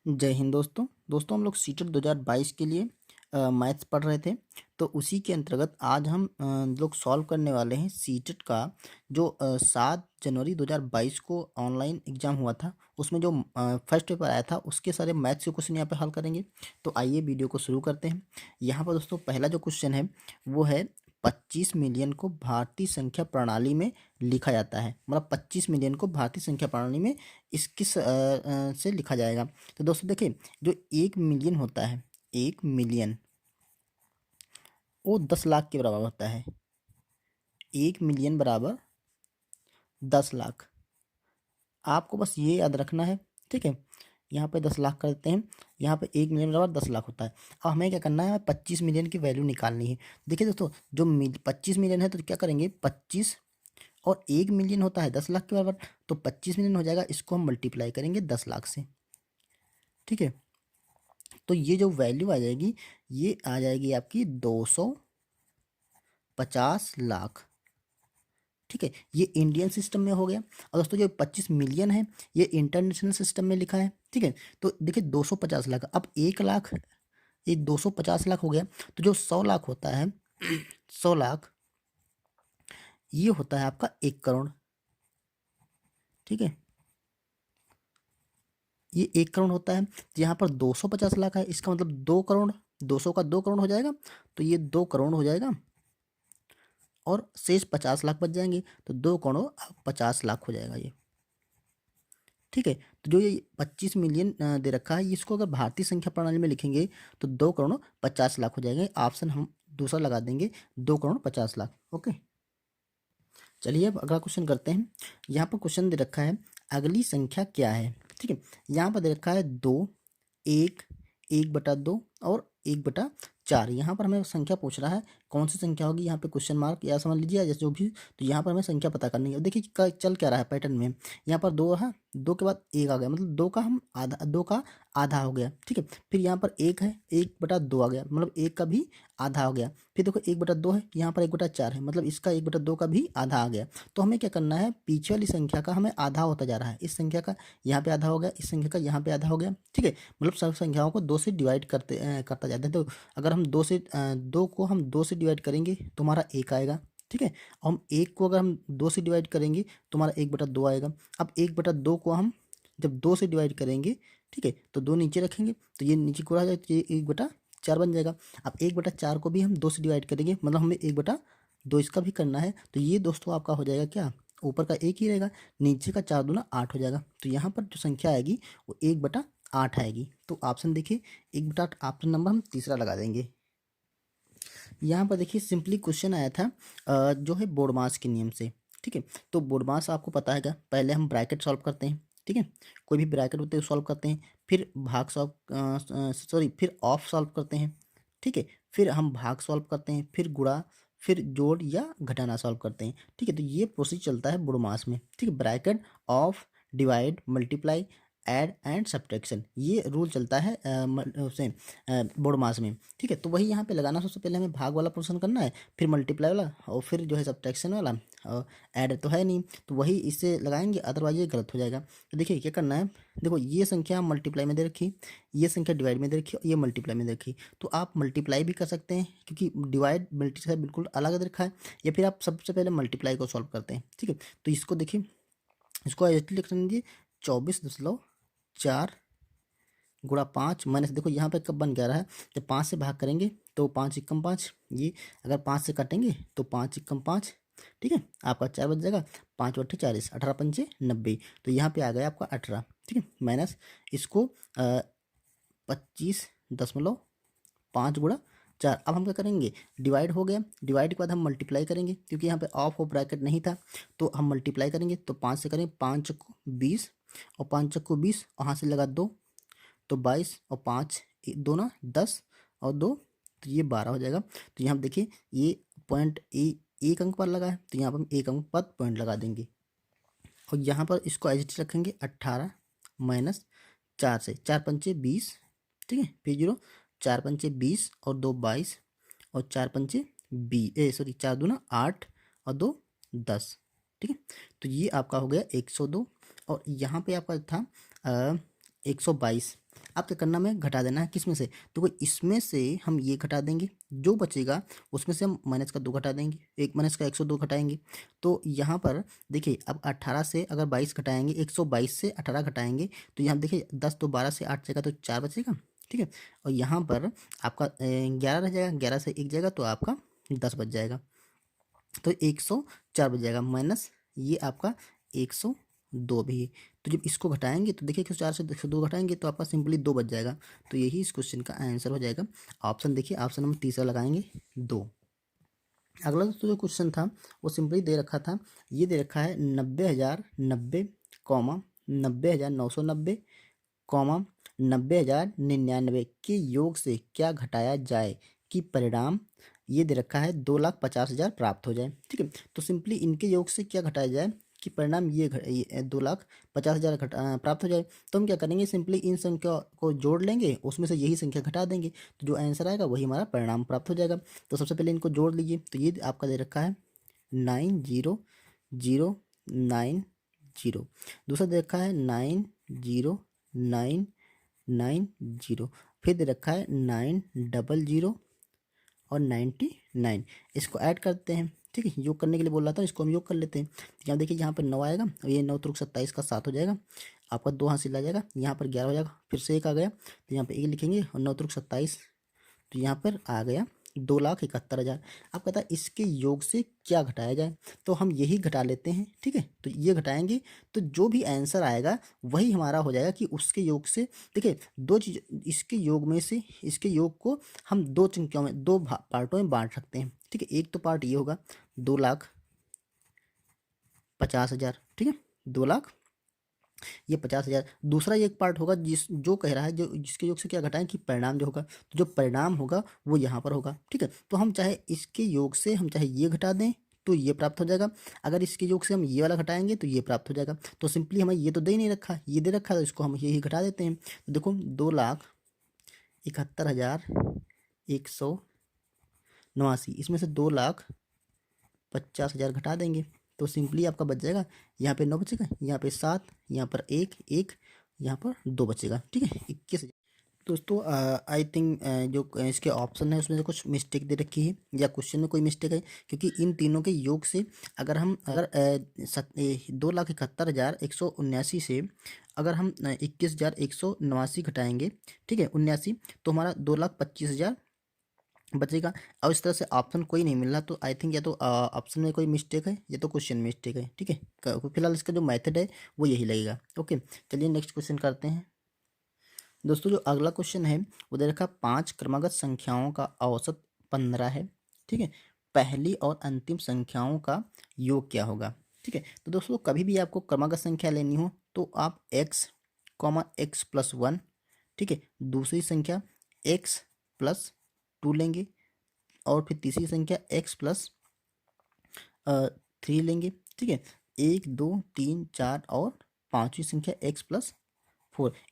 जय हिंद दोस्तों। हम लोग सीटेट 2022 के लिए मैथ्स पढ़ रहे थे। तो उसी के अंतर्गत आज हम लोग सॉल्व करने वाले हैं सीटेट का जो 7 जनवरी 2022 को ऑनलाइन एग्ज़ाम हुआ था। उसमें जो फर्स्ट पेपर आया था उसके सारे मैथ्स के क्वेश्चन यहाँ पे हल करेंगे। तो आइए वीडियो को शुरू करते हैं। यहाँ पर दोस्तों पहला जो क्वेश्चन है वो है 25 मिलियन को भारतीय संख्या प्रणाली में लिखा जाता है। मतलब 25 मिलियन को भारतीय संख्या प्रणाली में किस से लिखा जाएगा। तो दोस्तों देखिए, जो 1 मिलियन होता है, 1 मिलियन वो 10 लाख के बराबर होता है। 1 मिलियन बराबर 10 लाख। आपको बस ये याद रखना है, ठीक है। यहाँ पे 10 लाख कर देते हैं, यहाँ पे 1 मिलियन बराबर 10 लाख होता है। अब हमें क्या करना है, 25 मिलियन की वैल्यू निकालनी है। देखिए दोस्तों, जो 25 मिलियन है तो क्या करेंगे, 25 और 1 मिलियन होता है 10 लाख के बराबर। तो 25 मिलियन हो जाएगा, इसको हम मल्टीप्लाई करेंगे 10 लाख से, ठीक है। तो ये जो वैल्यू आ जाएगी, ये आ जाएगी आपकी 250 लाख, ठीक है। ये इंडियन सिस्टम में हो गया। और दोस्तों जो 25 मिलियन है ये इंटरनेशनल सिस्टम में लिखा है, ठीक है। तो देखिए 250 लाख, अब 1 लाख, ये 250 लाख हो गया। तो जो 100 लाख होता है 100 लाख, ये होता है आपका 1 करोड़, ठीक है। ये 1 करोड़ होता है। तो यहाँ पर 250 लाख है, इसका मतलब 2 करोड़, 200 का 2 करोड़ हो जाएगा। तो ये 2 करोड़ हो जाएगा और शेष 50 लाख बच जाएंगे। तो 2 करोड़ 50 लाख हो जाएगा ये, ठीक है। तो जो ये 25 मिलियन दे रखा है, इसको अगर भारतीय संख्या प्रणाली में लिखेंगे तो 2 करोड़ 50 लाख हो जाएंगे। ऑप्शन हम दूसरा लगा देंगे, 2 करोड़ 50 लाख। ओके, चलिए अब अगला क्वेश्चन करते हैं। यहाँ पर क्वेश्चन दे रखा है, अगली संख्या क्या है, ठीक है। यहाँ पर दे रखा है 2, 1, 1/2 और 1/4। यहाँ पर हमें संख्या पूछ रहा है, कौन सी संख्या होगी। यहाँ पे क्वेश्चन मार्क या समझ लीजिए जैसे जो भी। तो यहाँ पर हमें संख्या पता करनी है। देखिए चल क्या रहा है पैटर्न में, यहाँ पर 2 है, 2 के बाद 1 आ गया, मतलब 2 का हम आधा, 2 का आधा हो गया, ठीक है। फिर यहाँ पर 1 है, 1/2 आ गया, मतलब 1 का भी आधा हो गया। फिर देखो 1/2 है, यहाँ पर 1/4 है, मतलब इसका 1/2 का भी आधा आ गया। तो हमें क्या करना है, पीछे वाली संख्या का हमें आधा होता जा रहा है। इस संख्या का यहाँ पे आधा हो गया, इस संख्या का यहाँ पे आधा हो गया, ठीक है। मतलब सब संख्याओं को 2 से डिवाइड करता जाता है। तो अगर हम 2 को हम 2 से डिवाइड करेंगे तो हमारा 1 आएगा, ठीक है। और हम 1 को अगर हम 2 से डिवाइड करेंगे तो हमारा 1/2 आएगा। अब 1/2 को हम जब 2 से डिवाइड करेंगे, ठीक है, तो 2 नीचे रखेंगे तो ये नीचे को आ जाएगा, तो ये 1/4 बन जाएगा। अब 1/4 को भी हम 2 से डिवाइड करेंगे, मतलब हमें 1/2 इसका भी करना है। तो ये दोस्तों आपका हो जाएगा क्या, ऊपर का 1 ही रहेगा, नीचे का 4 दूना 8 हो जाएगा। तो यहाँ पर जो संख्या आएगी वो 1/8 आएगी। तो ऑप्शन देखिए 1/8, ऑप्शन नंबर हम तीसरा लगा देंगे। यहाँ पर देखिए सिंपली क्वेश्चन आया था जो है बोर्डमास के नियम से, ठीक है। तो बोर्डमास आपको पता है क्या, पहले हम ब्रैकेट सॉल्व करते हैं, ठीक है। कोई भी ब्रैकेट होते हैं सॉल्व करते हैं, फिर भाग सॉल्व फिर ऑफ सॉल्व करते हैं, ठीक है। फिर हम भाग सॉल्व करते हैं, फिर गुणा, फिर जोड़ या घटाना सॉल्व करते हैं, ठीक है। तो ये प्रोसेस चलता है बोर्डमास में, ठीक है। Bracket, of, divide, multiply, add and subtraction, ये रूल चलता है उसे बोर्डमास में, ठीक है। तो वही यहाँ पे लगाना, सबसे पहले हमें भाग वाला पोर्शन करना है, फिर मल्टीप्लाई वाला, और फिर जो है सब्ट्रैक्शन वाला, और ऐड तो है नहीं तो वही इससे लगाएंगे, अदरवाइज ये गलत हो जाएगा। तो देखिए क्या करना है, देखो ये संख्या मल्टीप्लाई में दे रखी, ये संख्या डिवाइड में दे रखी, ये मल्टीप्लाई में दे रखी। तो आप मल्टीप्लाई भी कर सकते हैं क्योंकि डिवाइड मल्टीप्लाई बिल्कुल अलग दे रखा है, या फिर आप सबसे पहले मल्टीप्लाई को सॉल्व करते हैं, ठीक है। तो इसको देखिए, इसको एग्जैक्टली लिख दीजिए, 24.4 गुणा 5 माइनस, देखो यहाँ पे कब बन गया रहा है, जब 5 से भाग करेंगे तो 5 एकम 5, ये अगर 5 से काटेंगे तो 5 एकम 5, ठीक है। आपका 4 बच जाएगा, 5 × 40, 18 पंचे 90। तो यहाँ पे आ गया आपका 18, ठीक है, माइनस इसको 25.5 अब हम क्या करेंगे, डिवाइड हो गया, डिवाइड के बाद हम मल्टीप्लाई करेंगे, क्योंकि यहाँ पे ऑफ ब्रैकेट नहीं था तो हम मल्टीप्लाई करेंगे। तो 5 से करें, 5 × 20 और 5 × 20, वहाँ से लगा 2, तो 22 और 5 दो ना 10 और 2, तो ये 12 हो जाएगा। तो यहाँ देखिए ये पॉइंट एक अंक पर लगा है, तो यहाँ पर हम एक अंक पर पॉइंट लगा देंगे। और यहाँ पर इसको एज इट रखेंगे, 18 माइनस 4 से, 4 पंचे 20, ठीक है। फिर 0, 4 पंचे 20 और 2 22 और 4 पंचे 4 दूना 8 और 2 10, ठीक है। तो ये आपका हो गया 102। और यहाँ पे आपका था 122। अब क्या करना, में घटा देना है किस में से, तो कोई इसमें से हम ये घटा देंगे, जो बचेगा उसमें से हम माइनस का 2 घटा देंगे, एक माइनस का 102 घटाएंगे। तो यहाँ पर देखिए अब 18 से अगर 22 घटाएंगे, 122 से 18 घटाएंगे, तो यहाँ देखिए 10 तो 12 से 8 जाएगा तो 4 बचेगा, ठीक है। और यहाँ पर आपका 11 रह जाएगा, 11 से 1 जाएगा तो आपका 10 बच जाएगा, तो 104 बच जाएगा, माइनस ये आपका 102 भी है। तो जब इसको घटाएंगे तो देखिए 104 से 102 घटाएंगे तो आपका सिंपली 2 बच जाएगा। तो यही इस क्वेश्चन का आंसर हो जाएगा। ऑप्शन देखिए, ऑप्शन नंबर तीसरा लगाएंगे 2। अगला दोस्तों जो क्वेश्चन था वो सिंपली दे रखा था, ये दे रखा है 90,090 कॉमा 90,990 कॉमा 90,099 के योग से क्या घटाया जाए कि परिणाम, ये दे रखा है 2,50,000 प्राप्त हो जाए, ठीक है। तो सिंपली इनके योग से क्या घटाया जाए कि परिणाम ये 2,50,000 प्राप्त हो जाए। तो हम क्या करेंगे, सिंपली इन संख्या को जोड़ लेंगे, उसमें से यही संख्या घटा देंगे, तो जो आंसर आएगा वही हमारा परिणाम प्राप्त हो जाएगा। तो सबसे पहले इनको जोड़ लीजिए, तो ये आपका दे रखा है 90,090। दूसरा दे रखा है 90,990। फिर दे रखा है 900 और 99। इसको ऐड करते हैं, ठीक है, योग करने के लिए बोल रहा था, इसको हम योग कर लेते हैं। तो यहाँ देखिए यहाँ पर 9 आएगा और ये 9 त्रुक 27 का 7 हो जाएगा, आपका 2 हासिल आ जाएगा, यहाँ पर 11 हो जाएगा, फिर से 1 आ गया तो यहाँ पर 1 लिखेंगे और 9 त्रुक 27, तो यहाँ पर आ गया 2,71,000। अब कहता है इसके योग से क्या घटाया जाए, तो हम यही घटा लेते हैं, ठीक है। तो ये घटाएंगे तो जो भी आंसर आएगा वही हमारा हो जाएगा कि उसके योग से, देखिए दो चीज, इसके योग में से इसके योग को हम दो संख्याओं में, दो पार्टों में बांट सकते हैं, ठीक है। एक तो पार्ट ये होगा 2,50,000, ठीक है, 2,00,000 ये 50,000। दूसरा ये एक पार्ट होगा जो कह रहा है जो जिसके योग से क्या घटाएं कि परिणाम जो होगा, तो जो परिणाम होगा वो यहाँ पर होगा, ठीक है। तो हम चाहे इसके योग से हम चाहे ये घटा दें तो ये प्राप्त हो जाएगा, अगर इसके योग से हम ये वाला घटाएंगे तो ये प्राप्त हो जाएगा। तो सिंपली हमें ये तो दे ही नहीं रखा, ये दे रखा है तो इसको हम यही घटा देते हैं। तो देखो 2,71,189, इसमें से 2,50,000 घटा देंगे तो सिंपली आपका बच जाएगा, यहाँ पे 9 बचेगा, यहाँ पे 7, यहाँ पर 1 1, यहाँ पर 2 बचेगा, ठीक है, 21,000। दोस्तों आई थिंक जो इसके ऑप्शन है उसमें से कुछ मिस्टेक दे रखी है या क्वेश्चन में कोई मिस्टेक है, क्योंकि इन तीनों के योग से अगर हम 2,71,189 से अगर हम 21,189 घटाएंगे, ठीक है, 79, तो हमारा 2,25,000 बचेगा। और इस तरह से ऑप्शन कोई नहीं मिल रहा, तो आई थिंक या तो ऑप्शन में कोई मिस्टेक है या तो क्वेश्चन में मिस्टेक है, ठीक है। फिलहाल इसका जो मेथड है वो यही लगेगा। ओके, चलिए नेक्स्ट क्वेश्चन करते हैं। दोस्तों जो अगला क्वेश्चन है वो दे रखा 5 क्रमागत संख्याओं का औसत 15 है, ठीक है, पहली और अंतिम संख्याओं का योग क्या होगा, ठीक है। तो दोस्तों कभी भी आपको क्रमागत संख्या लेनी हो तो आप x, x+1, ठीक है, दूसरी संख्या x+2 लेंगे और फिर तीसरी संख्या x+3 लेंगे, ठीक है। 1 2 3 4 और पांचवी संख्या x+4,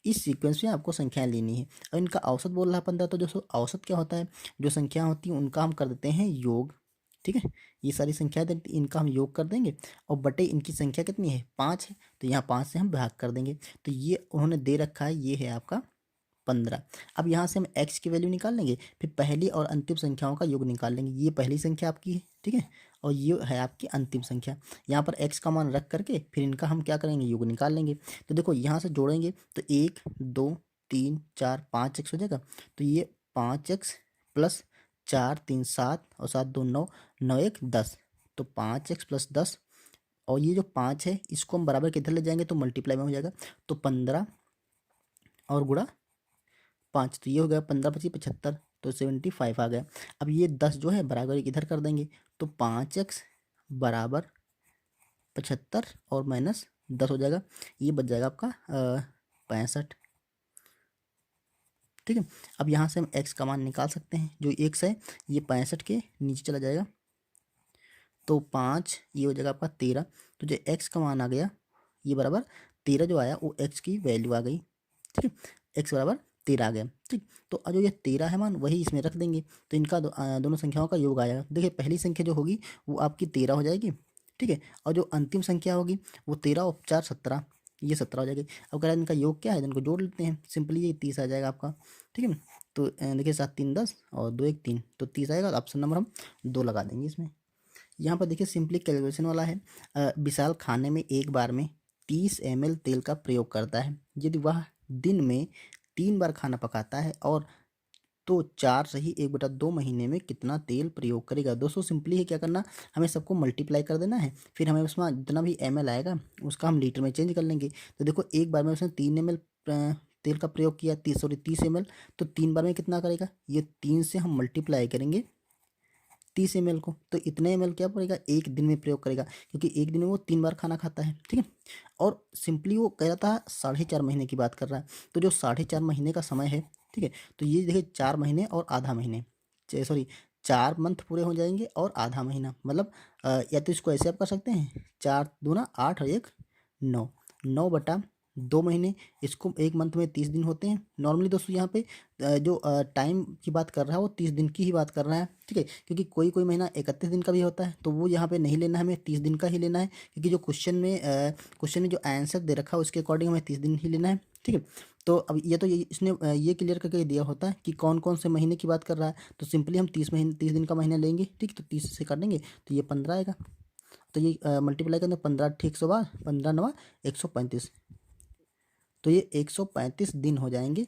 इस सीक्वेंस में आपको संख्याएं लेनी है और इनका औसत बोल रहा 15। तो दोस्तों औसत क्या होता है, जो संख्या होती है उनका हम कर देते हैं योग, ठीक है। ये सारी संख्याएं इनका हम योग कर देंगे और बटे इनकी संख्या कितनी है 5 है, तो यहाँ 5 से हम भाग कर देंगे। तो ये उन्होंने दे रखा है, ये है आपका 15। अब यहाँ से हम x की वैल्यू निकाल लेंगे, फिर पहली और अंतिम संख्याओं का योग निकाल लेंगे। ये पहली संख्या आपकी है, ठीक है, और ये है आपकी अंतिम संख्या। यहाँ पर x का मान रख करके फिर इनका हम क्या करेंगे, योग निकाल लेंगे। तो देखो यहाँ से जोड़ेंगे तो 1 2 3 4 5x हो जाएगा, तो ये 5x प्लस 4 3 7 और 7 2 9, 9 1 10, तो 5x प्लस 10, और ये जो 5 है इसको हम बराबर किधर ले जाएंगे तो मल्टीप्लाई में हो जाएगा, तो 15 और गुणा 5, तो ये हो गया 15 25 75, तो 75 आ गया। अब ये 10 जो है बराबर इधर कर देंगे, तो 5x बराबर 75 और माइनस 10 हो जाएगा, ये बच जाएगा आपका 65, ठीक है। अब यहाँ से हम x का मान निकाल सकते हैं, जो x है ये 65 के नीचे चला जाएगा, तो 5 ये हो जाएगा आपका 13, तो जो x का मान आ गया ये बराबर 13 जो आया वो x की वैल्यू आ गई, ठीक है, x बराबर 13 आ गया, ठीक। तो जो ये 13 है मान वही इसमें रख देंगे, तो इनका दोनों संख्याओं का योग आएगा। देखिए पहली संख्या जो होगी वो आपकी 13 हो जाएगी, ठीक है, और जो अंतिम संख्या होगी वो 13 और 4 17, ये 17 हो जाएगी। अब कह रहा है इनका योग क्या है, इनको जोड़ लेते हैं, सिंपली ये 30 आ जाएगा आपका, ठीक है। तो देखिए 7 3 10 और 2 1 3, तो 30 आएगा। तो ऑप्शन नंबर हम 2 लगा देंगे इसमें। यहाँ पर देखिए सिंपली कैलकुलेशन वाला है। विशाल खाने में एक बार में 30 ml तेल का प्रयोग करता है। यदि वह दिन में 3 बार खाना पकाता है और तो 4 से ही 1/2 महीने में कितना तेल प्रयोग करेगा। दोस्तों सिंपली है क्या करना, हमें सबको मल्टीप्लाई कर देना है, फिर हमें उसमें जितना भी ml आएगा उसका हम लीटर में चेंज कर लेंगे। तो देखो एक बार में उसने 3 ml तेल का प्रयोग किया, 30 ml, तो 3 बार में कितना करेगा, ये 3 से हम मल्टीप्लाई करेंगे 30 ml को, तो इतने ml क्या पड़ेगा, एक दिन में प्रयोग करेगा, क्योंकि एक दिन में वो 3 बार खाना खाता है, ठीक है। और सिंपली वो कह रहा था 4.5 महीने की बात कर रहा है, तो जो 4.5 महीने का समय है, ठीक है, तो ये देखिए 4 महीने और आधा महीने, सॉरी 4 मंथ पूरे हो जाएंगे और आधा महीना, मतलब या तो इसको ऐसे आप कर सकते हैं, 4 दूना 8 और 1 9, 9/2 महीने। इसको एक मंथ में 30 दिन होते हैं नॉर्मली। दोस्तों यहाँ पे जो टाइम की बात कर रहा है वो 30 दिन की ही बात कर रहा है, ठीक है, क्योंकि कोई कोई महीना 31 दिन का भी होता है, तो वो यहाँ पे नहीं लेना है, हमें 30 दिन का ही लेना है, क्योंकि जो क्वेश्चन में जो आंसर दे रखा है उसके अकॉर्डिंग हमें 30 दिन ही लेना है, ठीक है। तो अब ये तो ये इसने ये क्लियर करके दिया होता है कि कौन कौन से महीने की बात कर रहा है, तो सिंपली हम 30 दिन का महीना लेंगे, ठीक, तो 30 से काटेंगे तो ये 15 आएगा। तो ये मल्टीप्लाई करेंगे 15 ठीक 100 बार, 15 9 135, तो ये 135 दिन हो जाएंगे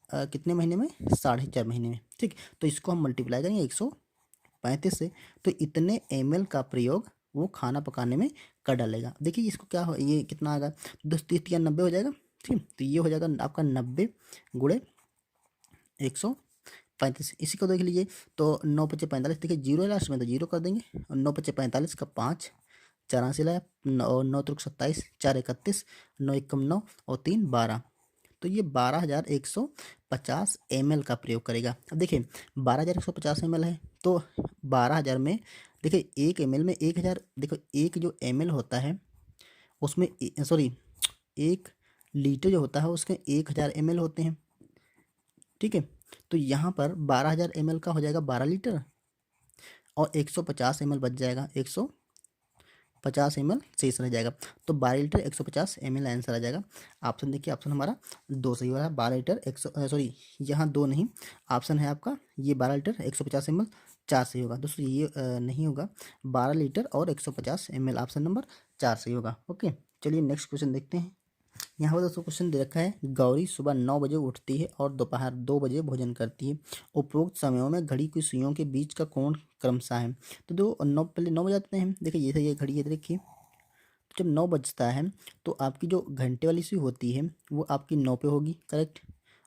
कितने महीने में, 4.5 महीने में, ठीक। तो इसको हम मल्टीप्लाई करेंगे 135 से, तो इतने ml का प्रयोग वो खाना पकाने में कर डालेगा। देखिए इसको क्या हो, ये कितना आएगा, 10 30 90 हो जाएगा, ठीक। तो ये हो जाएगा आपका 90 गुणे 135। इसी को देख लीजिए, तो 9 5 45, देखिए जीरो है लास्ट में तो जीरो कर देंगे, और 9 5 45 का 5 84 लाया, और 9 त्रिक 27, 4 31, 9 एकम 9 और 3 12, तो ये 12,150 ml का प्रयोग करेगा। अब देखिए 12,150 ml है, तो 12,000 में देखिए 1 ml में 1,000, देखो एक जो ml होता है उसमें सॉरी 1 लीटर जो होता है उसके 1,000 ml होते हैं, ठीक है। तो यहाँ पर 12,000 ml का हो जाएगा 12 लीटर, और 150 ml बच जाएगा, 150 ml शेष रह जाएगा, तो 12 लीटर 150 ml आंसर आ जाएगा। ऑप्शन देखिए, ऑप्शन हमारा 2 सही हो रहा है, 12 लीटर 100 सॉरी यहाँ 2 नहीं, ऑप्शन है आपका ये 12 लीटर 150 ml 4 सही होगा। दोस्तों ये नहीं होगा, 12 लीटर और 150 ml ऑप्शन नंबर 4 सही होगा। ओके, चलिए नेक्स्ट क्वेश्चन देखते हैं। यहाँ पर दोस्तों क्वेश्चन दे रखा है, गौरी सुबह 9 बजे उठती है और दोपहर 2 बजे भोजन करती है। उपरोक्त समयों में घड़ी की सुइयों के बीच का कोण क्रमशः है। तो दो 9 पहले 9 बजाते हैं, देखिए ये घड़ी है, देखिए तो जब 9 बजता है तो आपकी जो घंटे वाली सुई होती है वो आपकी 9 पे होगी, करेक्ट।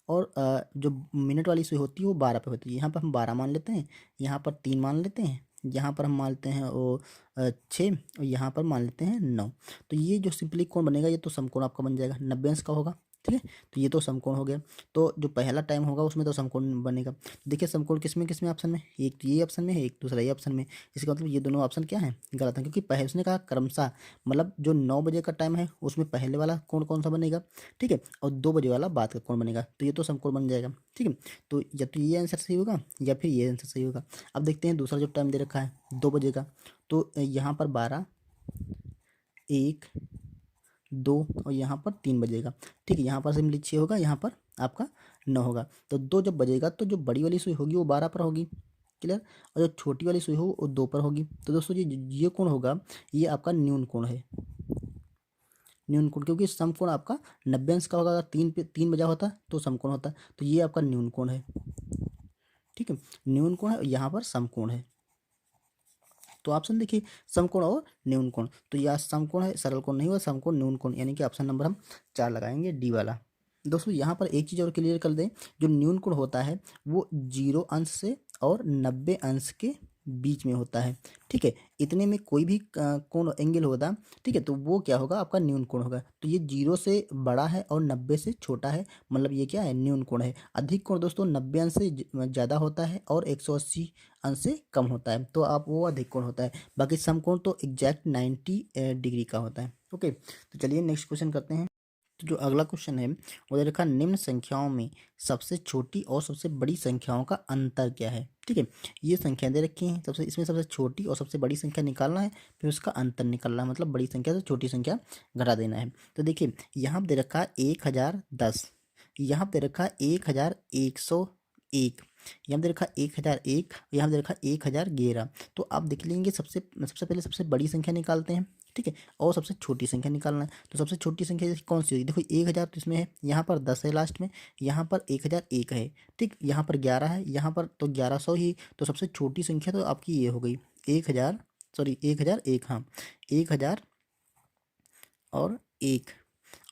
और जो मिनट वाली सुई होती है वो 12 पे होती है। यहाँ पर हम 12 मान लेते हैं, यहाँ पर 3 मान लेते हैं, यहाँ पर हम मान लेते हैं वो 6, और यहाँ पर मान लेते हैं 9। तो ये जो सिंपली कोण बनेगा ये तो समकोण आपका बन जाएगा, 90 अंश का होगा, ठीक है। तो ये तो समकोण हो गया। तो जो पहला टाइम होगा उसमें तो समकोण बनेगा। देखिए समकोण किसमें ऑप्शन में, एक तो ये ऑप्शन में है, एक दूसरा ये ऑप्शन में। इसका मतलब ये दोनों ऑप्शन क्या है, गलत है, क्योंकि पहले उसने कहा क्रमशः, मतलब जो 9 बजे का टाइम है उसमें पहले वाला कोण कौन सा बनेगा, ठीक है, और 2 बजे वाला बाद का कोण बनेगा, तो ये तो समकोण बन जाएगा, ठीक है। तो या तो ये आंसर सही होगा या फिर ये आंसर सही होगा। अब देखते हैं दूसरा जो टाइम दे रखा है 2 बजे का, तो यहाँ पर 12 1 2 और यहाँ पर 3 बजेगा, ठीक है। यहाँ पर सिंपली 6 होगा, यहाँ पर आपका 9 होगा। तो 2 जब बजेगा तो जो बड़ी वाली सुई होगी वो 12 पर होगी, क्लियर, और जो छोटी वाली सुई हो वो 2 पर होगी। तो दोस्तों ये कोण होगा, ये आपका न्यून कोण है, न्यून कोण, क्योंकि समकोण आपका 90 अंश का होगा। अगर 3 बजा होता तो समकोण होता, तो ये आपका न्यून कोण है, ठीक है, न्यून कोण है, यहाँ पर समकोण है। तो ऑप्शन देखिए समकोण और न्यून कोण, तो यह समकोण है, सरल कोण नहीं हुआ, समकोण न्यून कोण, यानी कि ऑप्शन नंबर हम 4 लगाएंगे, डी वाला। दोस्तों यहाँ पर एक चीज़ और क्लियर कर दें, जो न्यून कोण होता है वो 0 अंश से और 90 अंश के बीच में होता है, ठीक है। इतने में कोई भी कोण एंगल होगा, ठीक है, तो वो क्या होगा, आपका न्यून कोण होगा। तो ये 0 से बड़ा है और 90 से छोटा है, मतलब ये क्या है, न्यून कोण है। अधिक कोण दोस्तों 90 अंश से ज़्यादा होता है और 180 अंश से कम होता है, तो आप वो अधिक कोण होता है। बाकी समकोण तो एग्जैक्ट 90 डिग्री का होता है। ओके, तो चलिए नेक्स्ट क्वेश्चन करते हैं। तो जो अगला क्वेश्चन है वो दे रखा निम्न संख्याओं में सबसे छोटी और सबसे बड़ी संख्याओं का अंतर क्या है। ठीक है, ये संख्या दे रखी है, सबसे इसमें सबसे छोटी और सबसे बड़ी संख्या निकालना है, फिर उसका अंतर निकालना है, मतलब बड़ी संख्या से छोटी संख्या घटा देना है। तो देखिए यहाँ पे दे रखा है 1010, यहाँ पे दे रखा है 1101, यहाँ पे दे रखा है 1001, यहाँ पे दे रखा है 1011। तो आप देख लेंगे सबसे सबसे पहले सबसे बड़ी संख्या निकालते हैं। ठीक है, और सबसे छोटी संख्या निकालना है। तो सबसे छोटी संख्या जैसे कौन सी होगी, देखो 1000 तो इसमें है, यहाँ पर 10 है लास्ट में, यहाँ पर 1001 है। ठीक, यहाँ पर 11 है, यहाँ पर तो 1100 ही। तो सबसे छोटी संख्या तो आपकी ये हो गई 1000, सॉरी 1001, हाँ 1001।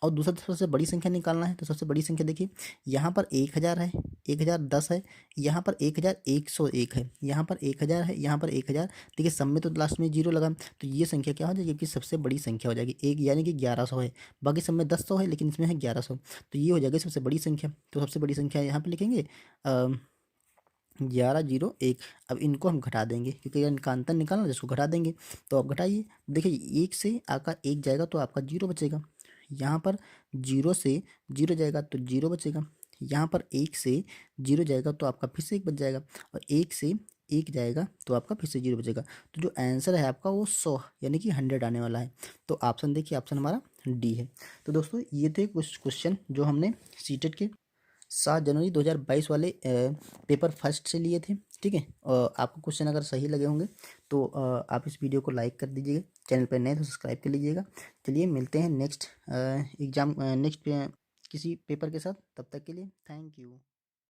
और दूसरा सबसे बड़ी संख्या निकालना है। तो सबसे बड़ी संख्या देखिए यहाँ पर 1000 है, 1010 है, यहाँ पर 1101 है, यहाँ पर 1000 है, यहाँ पर 1000। देखिए सब में तो लास्ट में जीरो लगा, तो ये संख्या क्या हो जाएगी कि सबसे बड़ी संख्या हो जाएगी एक, यानी कि 1100 है। बाकी सब में 10 है लेकिन इसमें है 1100, तो ये हो जाएगी सबसे बड़ी संख्या। तो सबसे बड़ी संख्या यहाँ पर लिखेंगे 1101। अब इनको हम घटा देंगे क्योंकि इनका अंतर निकालना, जिसको घटा देंगे। तो आप घटाइए, देखिए एक से आपका एक जाएगा तो आपका जीरो बचेगा, यहाँ पर जीरो से जीरो जाएगा तो जीरो बचेगा, यहाँ पर एक से जीरो जाएगा तो आपका फिर से एक बच जाएगा, और एक से एक जाएगा तो आपका फिर से जीरो बचेगा। तो जो आंसर है आपका वो 100 यानी कि 100 आने वाला है। तो ऑप्शन देखिए, ऑप्शन हमारा डी है। तो दोस्तों ये थे कुछ क्वेश्चन जो हमने सीटेट के 7 जनवरी 2022 वाले पेपर फर्स्ट से लिए थे। ठीक है, आपको क्वेश्चन अगर सही लगे होंगे तो आप इस वीडियो को लाइक कर दीजिएगा, चैनल पर नए तो सब्सक्राइब कर लीजिएगा। चलिए मिलते हैं नेक्स्ट एग्जाम, नेक्स्ट किसी पेपर के साथ, तब तक के लिए थैंक यू।